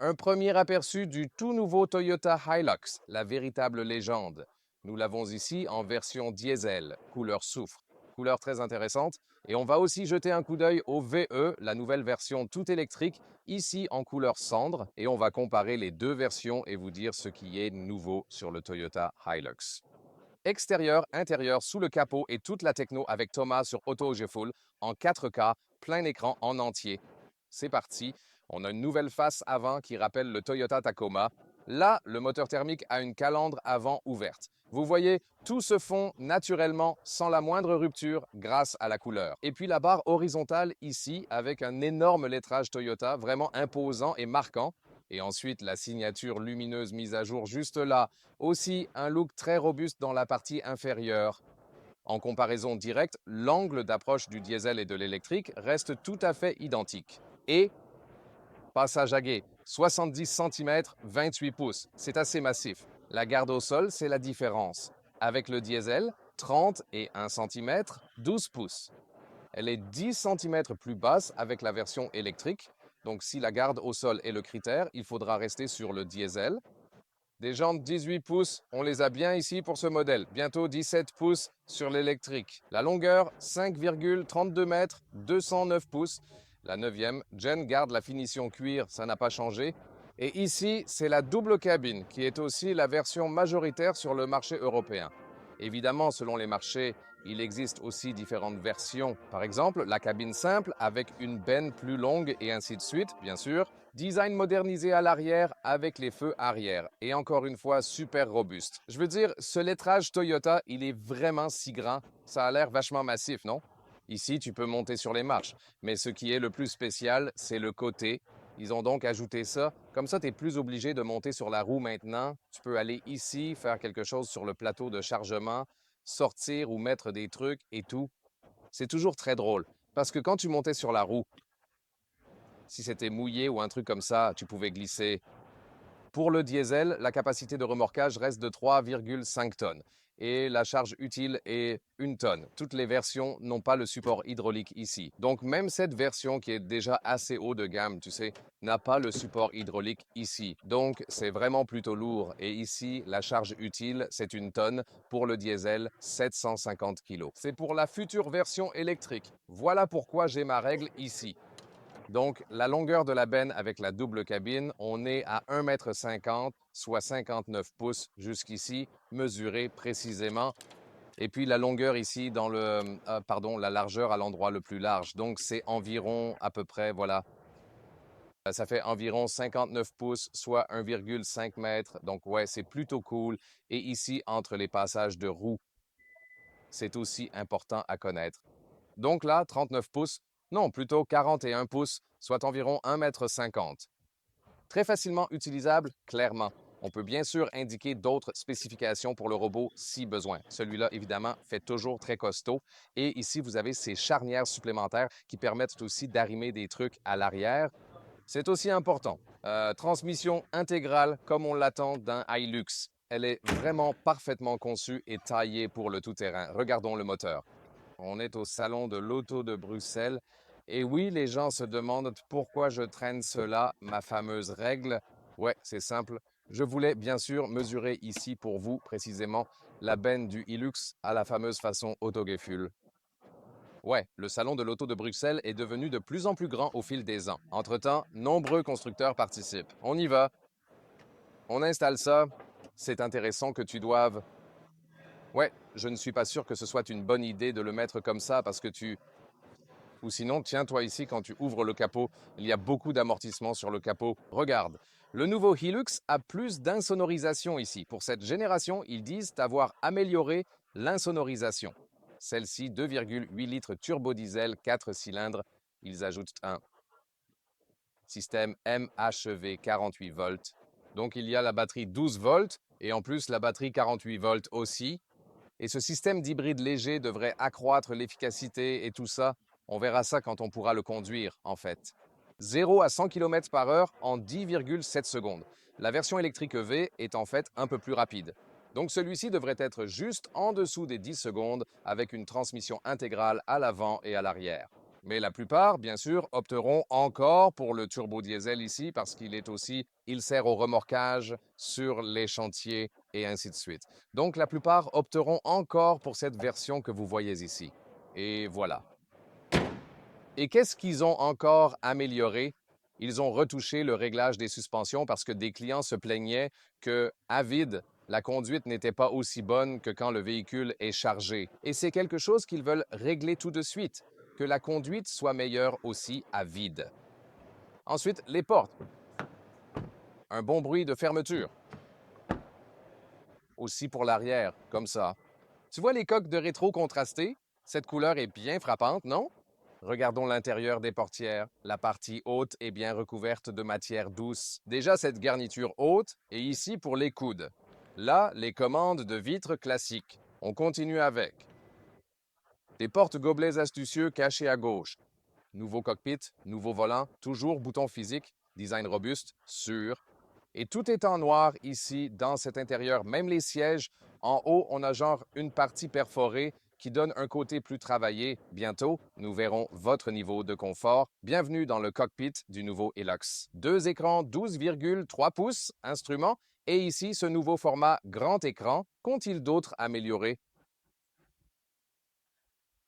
Un premier aperçu du tout nouveau Toyota Hilux, la véritable légende. Nous l'avons ici en version diesel, couleur soufre. Couleur très intéressante. Et on va aussi jeter un coup d'œil au VE, la nouvelle version tout électrique, ici en couleur cendre. Et on va comparer les deux versions et vous dire ce qui est nouveau sur le Toyota Hilux. Extérieur, intérieur, sous le capot et toute la techno avec Thomas sur Auto Full en 4K, plein écran en entier. C'est parti. On a une nouvelle face avant qui rappelle le Toyota Tacoma. Là, le moteur thermique a une calandre avant ouverte. Vous voyez, tout se fond naturellement sans la moindre rupture grâce à la couleur. Et puis la barre horizontale ici avec un énorme lettrage Toyota vraiment imposant et marquant. Et ensuite la signature lumineuse mise à jour juste là. Aussi un look très robuste dans la partie inférieure. En comparaison directe, l'angle d'approche du diesel et de l'électrique reste tout à fait identique. Et passage à gué, 70 cm, 28 pouces. C'est assez massif. La garde au sol, c'est la différence. Avec le diesel, 30 et 1 cm, 12 pouces. Elle est 10 cm plus basse avec la version électrique. Donc si la garde au sol est le critère, il faudra rester sur le diesel. Des jantes 18 pouces, on les a bien ici pour ce modèle. Bientôt 17 pouces sur l'électrique. La longueur, 5,32 mètres, 209 pouces. La 9e, Jen garde la finition cuir, ça n'a pas changé. Et ici, c'est la double cabine, qui est aussi la version majoritaire sur le marché européen. Évidemment, selon les marchés, il existe aussi différentes versions. Par exemple, la cabine simple avec une benne plus longue et ainsi de suite, bien sûr. Design modernisé à l'arrière avec les feux arrière. Et encore une fois, super robuste. Je veux dire, ce lettrage Toyota, il est vraiment si grand. Ça a l'air vachement massif, non? Ici, tu peux monter sur les marches. Mais ce qui est le plus spécial, c'est le côté. Ils ont donc ajouté ça. Comme ça, tu n'es plus obligé de monter sur la roue maintenant. Tu peux aller ici, faire quelque chose sur le plateau de chargement, sortir ou mettre des trucs et tout. C'est toujours très drôle. Parce que quand tu montais sur la roue, si c'était mouillé ou un truc comme ça, tu pouvais glisser. Pour le diesel, la capacité de remorquage reste de 3,5 tonnes et la charge utile est 1 tonne. Toutes les versions n'ont pas le support hydraulique ici. Donc même cette version qui est déjà assez haut de gamme, tu sais, n'a pas le support hydraulique ici. Donc c'est vraiment plutôt lourd. Et ici, la charge utile, c'est 1 tonne. Pour le diesel, 750 kg. C'est pour la future version électrique. Voilà pourquoi j'ai ma règle ici. Donc, la longueur de la benne avec la double cabine, on est à 1,50 m, soit 59 pouces jusqu'ici, mesuré précisément. Et puis la longueur ici dans la largeur à l'endroit le plus large. Donc, c'est environ à peu près, voilà, ça fait environ 59 pouces, soit 1,5 m. Donc, ouais, c'est plutôt cool. Et ici, entre les passages de roues, c'est aussi important à connaître. Donc là, 39 pouces, non, plutôt 41 pouces, soit environ 1,50 m. Très facilement utilisable, clairement. On peut bien sûr indiquer d'autres spécifications pour le robot si besoin. Celui-là, évidemment, fait toujours très costaud. Et ici, vous avez ces charnières supplémentaires qui permettent aussi d'arrimer des trucs à l'arrière. C'est aussi important. Transmission intégrale comme on l'attend d'un Hilux. Elle est vraiment parfaitement conçue et taillée pour le tout-terrain. Regardons le moteur. On est au salon de l'auto de Bruxelles. Et oui, les gens se demandent pourquoi je traîne cela, ma fameuse règle. Ouais, c'est simple. Je voulais bien sûr mesurer ici pour vous précisément la benne du Hilux à la fameuse façon autogefühl. Ouais, le salon de l'auto de Bruxelles est devenu de plus en plus grand au fil des ans. Entre-temps, nombreux constructeurs participent. On y va. On installe ça. C'est intéressant que tu doives. Ouais, je ne suis pas sûr que ce soit une bonne idée de le mettre comme ça parce que tu. Ou sinon, tiens-toi ici, quand tu ouvres le capot, il y a beaucoup d'amortissement sur le capot. Regarde, le nouveau Hilux a plus d'insonorisation ici. Pour cette génération, ils disent avoir amélioré l'insonorisation. Celle-ci, 2,8 litres turbo diesel, 4 cylindres. Ils ajoutent un système MHEV 48 volts. Donc il y a la batterie 12 volts et en plus la batterie 48 volts aussi. Et ce système d'hybride léger devrait accroître l'efficacité et tout ça. On verra ça quand on pourra le conduire, en fait. 0 à 100 km par heure en 10,7 secondes. La version électrique EV est en fait un peu plus rapide. Donc celui-ci devrait être juste en dessous des 10 secondes avec une transmission intégrale à l'avant et à l'arrière. Mais la plupart, bien sûr, opteront encore pour le turbo-diesel ici parce il sert au remorquage sur les chantiers et ainsi de suite. Donc la plupart opteront encore pour cette version que vous voyez ici. Et voilà. Et qu'est-ce qu'ils ont encore amélioré? Ils ont retouché le réglage des suspensions parce que des clients se plaignaient que, à vide, la conduite n'était pas aussi bonne que quand le véhicule est chargé. Et c'est quelque chose qu'ils veulent régler tout de suite, que la conduite soit meilleure aussi à vide. Ensuite, les portes. Un bon bruit de fermeture. Aussi pour l'arrière, comme ça. Tu vois les coques de rétro contrastées? Cette couleur est bien frappante, non? Regardons l'intérieur des portières. La partie haute est bien recouverte de matière douce. Déjà cette garniture haute est ici pour les coudes. Là, les commandes de vitres classiques. On continue avec. Des porte-gobelets astucieux cachés à gauche. Nouveau cockpit, nouveau volant, toujours bouton physique, design robuste, sûr. Et tout est en noir ici dans cet intérieur, même les sièges. En haut, on a genre une partie perforée qui donne un côté plus travaillé. Bientôt, nous verrons votre niveau de confort. Bienvenue dans le cockpit du nouveau Hilux. Deux écrans 12,3 pouces, instrument, et ici ce nouveau format grand écran. Qu'ont-ils d'autre amélioré?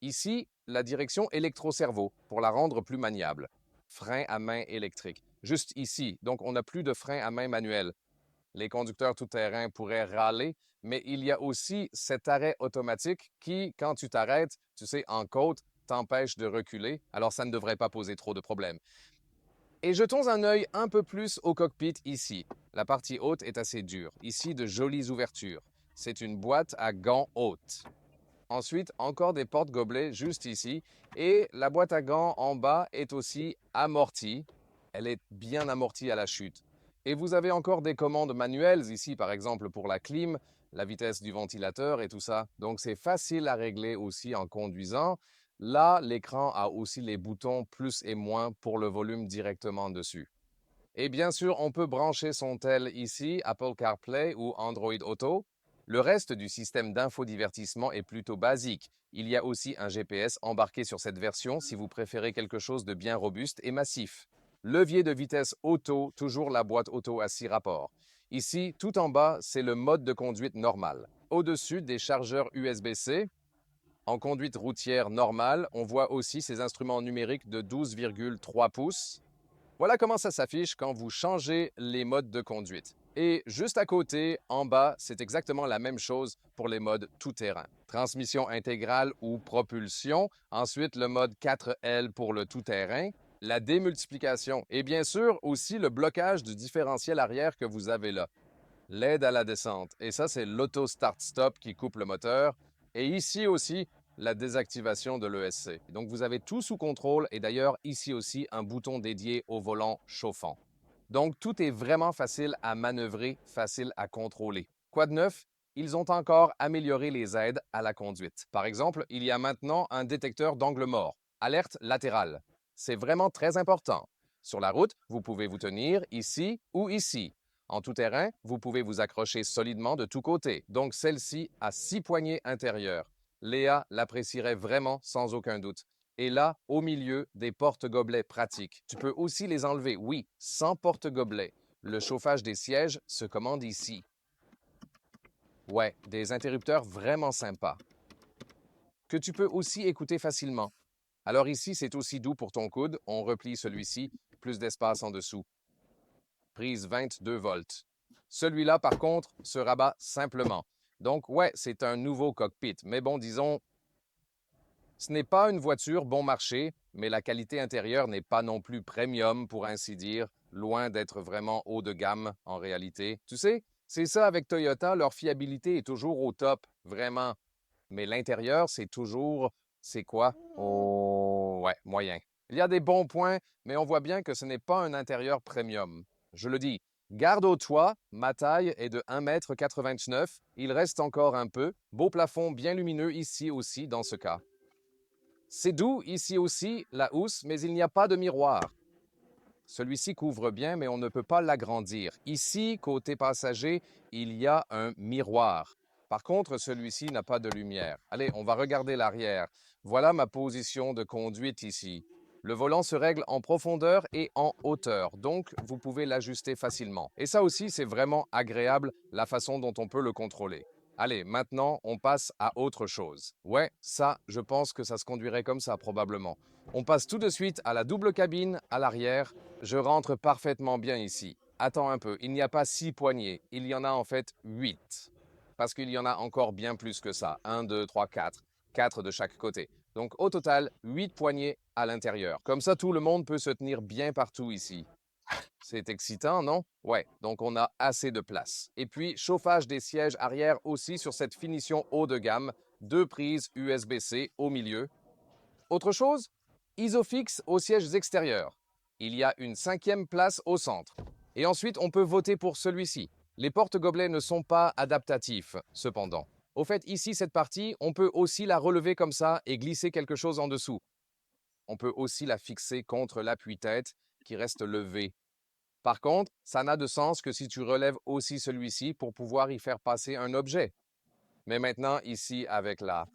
Ici, la direction électro-cerveau pour la rendre plus maniable. Frein à main électrique. Juste ici, donc on n'a plus de frein à main manuel. Les conducteurs tout-terrain pourraient râler, mais il y a aussi cet arrêt automatique qui, quand tu t'arrêtes, tu sais, en côte, t'empêche de reculer, alors ça ne devrait pas poser trop de problèmes. Et jetons un œil un peu plus au cockpit ici. La partie haute est assez dure. Ici, de jolies ouvertures. C'est une boîte à gants haute. Ensuite, encore des porte-gobelets juste ici. Et la boîte à gants en bas est aussi amortie. Elle est bien amortie à la chute. Et vous avez encore des commandes manuelles ici, par exemple pour la clim, la vitesse du ventilateur et tout ça. Donc c'est facile à régler aussi en conduisant. Là, l'écran a aussi les boutons plus et moins pour le volume directement dessus. Et bien sûr, on peut brancher son tel ici, Apple CarPlay ou Android Auto. Le reste du système d'infodivertissement est plutôt basique. Il y a aussi un GPS embarqué sur cette version si vous préférez quelque chose de bien robuste et massif. Levier de vitesse auto, toujours la boîte auto à 6 rapports. Ici, tout en bas, c'est le mode de conduite normal. Au-dessus, des chargeurs USB-C. En conduite routière normale, on voit aussi ces instruments numériques de 12,3 pouces. Voilà comment ça s'affiche quand vous changez les modes de conduite. Et juste à côté, en bas, c'est exactement la même chose pour les modes tout-terrain. Transmission intégrale ou propulsion, ensuite le mode 4L pour le tout-terrain, la démultiplication et bien sûr aussi le blocage du différentiel arrière que vous avez là. L'aide à la descente, et ça c'est l'auto start-stop qui coupe le moteur. Et ici aussi, la désactivation de l'ESC. Donc vous avez tout sous contrôle et d'ailleurs ici aussi un bouton dédié au volant chauffant. Donc tout est vraiment facile à manœuvrer, facile à contrôler. Quoi de neuf? Ils ont encore amélioré les aides à la conduite. Par exemple, il y a maintenant un détecteur d'angle mort, alerte latérale. C'est vraiment très important. Sur la route, vous pouvez vous tenir ici ou ici. En tout terrain, vous pouvez vous accrocher solidement de tous côtés. Donc celle-ci a 6 poignées intérieures. Léa l'apprécierait vraiment sans aucun doute. Et là, au milieu, des porte-gobelets pratiques. Tu peux aussi les enlever, oui, sans porte-gobelets. Le chauffage des sièges se commande ici. Ouais, des interrupteurs vraiment sympas. Que tu peux aussi écouter facilement. Alors ici, c'est aussi doux pour ton coude. On replie celui-ci, plus d'espace en dessous. Prise 22 volts. Celui-là, par contre, se rabat simplement. Donc, ouais, c'est un nouveau cockpit. Mais bon, disons, ce n'est pas une voiture bon marché, mais la qualité intérieure n'est pas non plus premium, pour ainsi dire, loin d'être vraiment haut de gamme en réalité. Tu sais, c'est ça avec Toyota, leur fiabilité est toujours au top, vraiment. Mais l'intérieur, c'est quoi? Oh, ouais, moyen. Il y a des bons points, mais on voit bien que ce n'est pas un intérieur premium. Je le dis, garde au toit, ma taille est de 1,89 m, il reste encore un peu. Beau plafond bien lumineux ici aussi dans ce cas. C'est doux ici aussi, la housse, mais il n'y a pas de miroir. Celui-ci couvre bien, mais on ne peut pas l'agrandir. Ici, côté passager, il y a un miroir. Par contre, celui-ci n'a pas de lumière. Allez, on va regarder l'arrière. Voilà ma position de conduite ici. Le volant se règle en profondeur et en hauteur, donc vous pouvez l'ajuster facilement. Et ça aussi, c'est vraiment agréable la façon dont on peut le contrôler. Allez, maintenant, on passe à autre chose. Ouais, ça, je pense que ça se conduirait comme ça probablement. On passe tout de suite à la double cabine à l'arrière. Je rentre parfaitement bien ici. Attends un peu, il n'y a pas 6 poignées, il y en a en fait 8. Parce qu'il y en a encore bien plus que ça. 1, 2, 3, 4. 4 de chaque côté. Donc au total, 8 poignées à l'intérieur. Comme ça, tout le monde peut se tenir bien partout ici. C'est excitant, non? Ouais, donc on a assez de place. Et puis, chauffage des sièges arrière aussi sur cette finition haut de gamme. 2 prises USB-C au milieu. Autre chose? Isofix aux sièges extérieurs. Il y a une 5e place au centre. Et ensuite, on peut voter pour celui-ci. Les porte-gobelets ne sont pas adaptatifs, cependant. Au fait, ici, cette partie, on peut aussi la relever comme ça et glisser quelque chose en dessous. On peut aussi la fixer contre l'appui-tête qui reste levé. Par contre, ça n'a de sens que si tu relèves aussi celui-ci pour pouvoir y faire passer un objet. Mais maintenant, ici, avec la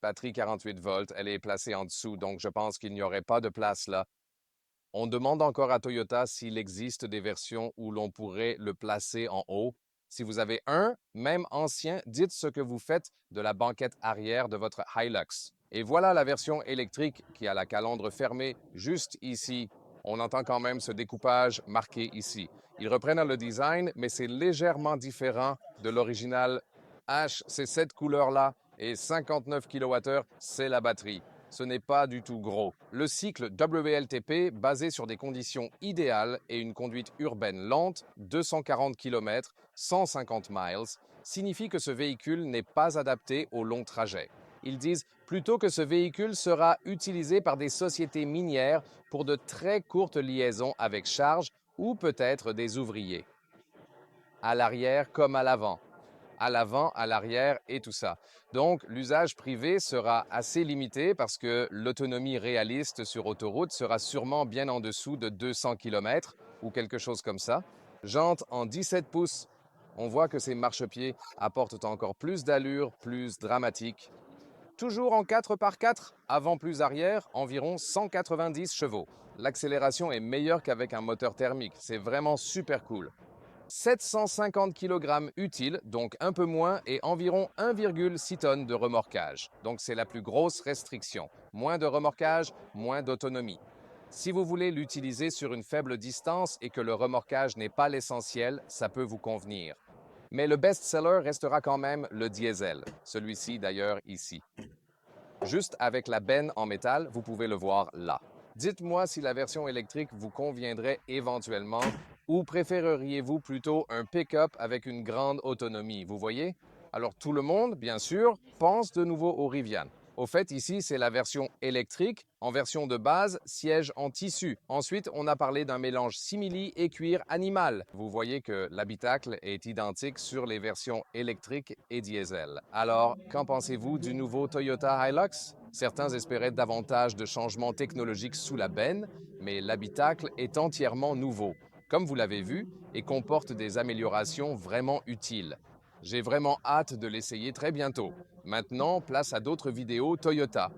batterie 48 volts, elle est placée en dessous, donc je pense qu'il n'y aurait pas de place là. On demande encore à Toyota s'il existe des versions où l'on pourrait le placer en haut. Si vous avez un, même ancien, dites ce que vous faites de la banquette arrière de votre Hilux. Et voilà la version électrique qui a la calandre fermée juste ici. On entend quand même ce découpage marqué ici. Ils reprennent le design, mais c'est légèrement différent de l'original H. C'est cette couleur-là et 59 kWh, c'est la batterie. Ce n'est pas du tout gros. Le cycle WLTP, basé sur des conditions idéales et une conduite urbaine lente, 240 km, 150 miles, signifie que ce véhicule n'est pas adapté aux longs trajets. Ils disent plutôt que ce véhicule sera utilisé par des sociétés minières pour de très courtes liaisons avec charge ou peut-être des ouvriers. À l'arrière comme à l'avant, à l'arrière et tout ça. Donc, l'usage privé sera assez limité parce que l'autonomie réaliste sur autoroute sera sûrement bien en dessous de 200 km ou quelque chose comme ça. Jantes en 17 pouces. On voit que ces marchepieds apportent encore plus d'allure, plus dramatique. Toujours en 4x4, avant plus arrière, environ 190 chevaux. L'accélération est meilleure qu'avec un moteur thermique. C'est vraiment super cool. 750 kg utiles, donc un peu moins, et environ 1,6 tonnes de remorquage. Donc c'est la plus grosse restriction. Moins de remorquage, moins d'autonomie. Si vous voulez l'utiliser sur une faible distance et que le remorquage n'est pas l'essentiel, ça peut vous convenir. Mais le best-seller restera quand même le diesel, celui-ci d'ailleurs ici. Juste avec la benne en métal, vous pouvez le voir là. Dites-moi si la version électrique vous conviendrait éventuellement ou préféreriez-vous plutôt un pick-up avec une grande autonomie, vous voyez? Alors tout le monde, bien sûr, pense de nouveau au Rivian. Au fait, ici, c'est la version électrique. En version de base, siège en tissu. Ensuite, on a parlé d'un mélange simili et cuir animal. Vous voyez que l'habitacle est identique sur les versions électriques et diesel. Alors, qu'en pensez-vous du nouveau Toyota Hilux? Certains espéraient davantage de changements technologiques sous la benne, mais l'habitacle est entièrement nouveau, comme vous l'avez vu, et comporte des améliorations vraiment utiles. J'ai vraiment hâte de l'essayer très bientôt. Maintenant, place à d'autres vidéos Toyota.